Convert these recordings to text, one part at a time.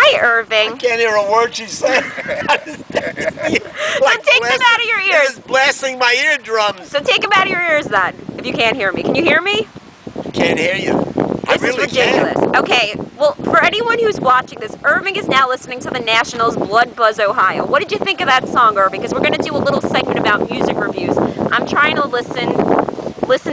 Hi, Irving. I can't hear a word she's saying. So take them out of your ears. This is blasting my eardrums. So take them out of your ears then, if you can't hear me. Can you hear me? Can't hear you. This is ridiculous. Okay, well, for anyone who's watching this, Irving is now listening to the Nationals' Blood Buzz, Ohio. What did you think of that song, Irving? Because we're going to do a little segment about music reviews. I'm trying to listen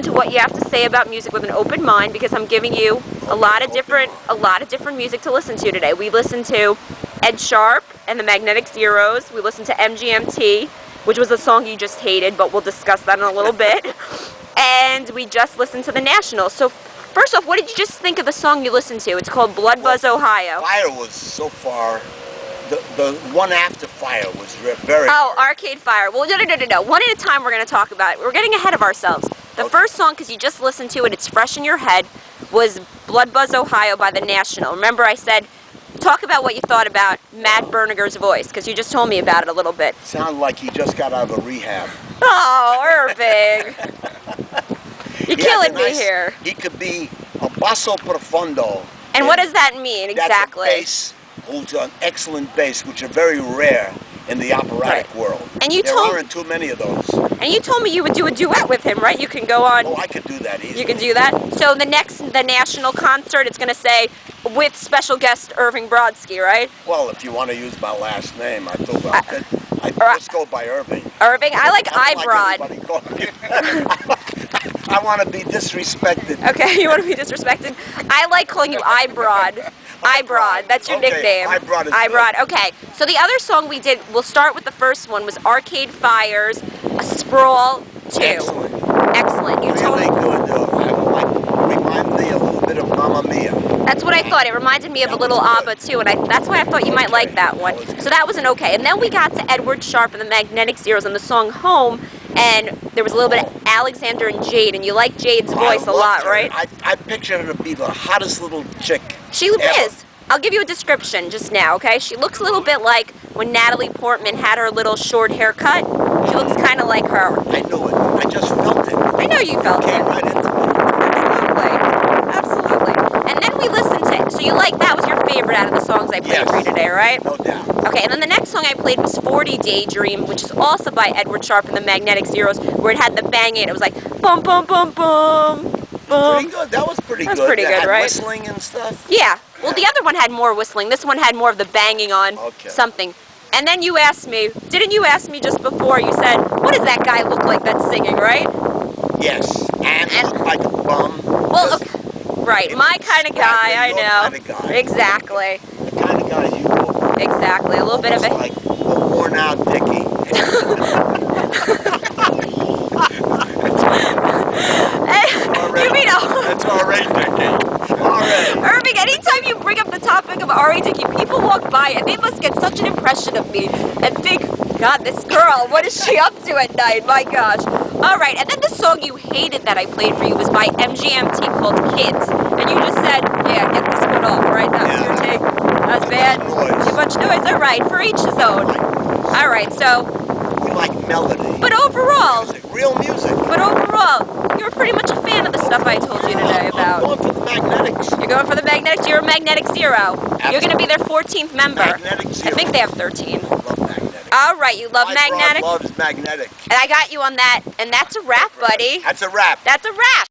to what you have to say about music with an open mind, because I'm giving you a lot of different music to listen to today. We listened to Ed Sharpe and the Magnetic Zeros. We listened to MGMT, which was a song you just hated, but we'll discuss that in a little bit. And we just listened to the Nationals. So first off, what did you just think of the song you listened to? It's called Blood Buzz, Ohio. Fire was so far, the one after Fire was very... Oh, Arcade Fire. Well, no. One at a time we're going to talk about it. We're getting ahead of ourselves. The first song, because you just listened to it, it's fresh in your head, was Blood Buzz, Ohio by the National. Remember I said, talk about what you thought about Matt Berninger's voice, because you just told me about it a little bit. Sounded like he just got out of a rehab. Oh, Irving. You're killing me here. He could be a basso profondo. And what does that mean exactly? That's a bass, who's an excellent bass, which are very rare in the operatic world. And there aren't too many of those. And you told me you would do a duet with him, right? You can go on. Oh, I could do that easily. You can do that? So the National concert, it's going to say, with special guest Irving Brodsky, right? Well, if you want to use my last name, I thought I'd just go by Irving. Irving? I like Ibrod. I want to be disrespected. Okay, you want to be disrespected? I like calling you Ibrod. Ibrod, that's your nickname. Ibrod is Ibrod. Okay, so the other song we did, we'll start with the first one, was Arcade Fire's A Sprawl 2. Excellent. You told me. Really good. Remind me a little bit of Mamma Mia. That's what I thought. It reminded me of a little ABBA too, and that's why I thought you might like that one. So that was an okay. And then we got to Edward Sharpe and the Magnetic Zeros and the song Home, and there was a little bit of Alexander and Jade, and you like Jade's voice a lot, right? I pictured her to be the hottest little chick. She is. I'll give you a description just now, okay? She looks a little bit like when Natalie Portman had her little short haircut. She looks kind of like her. I knew it. I just felt it. I know you felt it. Came right into me. Absolutely. And then we listened to it. So you like, that was your favorite out of the songs I played for you today, right? No doubt. Okay, and then the next song I played was 40 Daydream, which is also by Edward Sharpe and the Magnetic Zeros, where it had the bang in. It was like, bum, bum, bum, bum, bum. Pretty good. That was pretty good. That was pretty good, right? Whistling and stuff. Yeah. Well, the other one had more whistling. This one had more of the banging on something. And then you asked me, didn't you ask me just before, you said, what does that guy look like that's singing, right? Yes. And look like a bum. Well, okay. Right. My kind of guy, I know. Kind of guy. Exactly. The kind of guy you look like. Exactly. A little bit of it. Like a worn out Dickie. You mean It's alright, Dickie. Alright. Irving, anytime you bring up the topic of R.A. Dickey, people walk by and they must get such an impression of me and think, God, this girl, what is she up to at night? My gosh. Alright, and then the song you hated that I played for you was by MGMT called Kids. And you just said, yeah, get this one off, right? That was your take? That's bad. Too much noise. Alright, for each his own. Alright, so... We like melody. But overall... Real music. But overall, you were pretty much a fan of the stuff I told you today about. I'm going for the Magnetics. You're going for the Magnetics? You're a Magnetic Zero. Absolutely. You're going to be their 14th member. Magnetic Zero. I think they have 13. I love Magnetics. All right, you love Magnetic? My loves Magnetic. And I got you on that, and that's a wrap, buddy. That's a wrap. That's a wrap.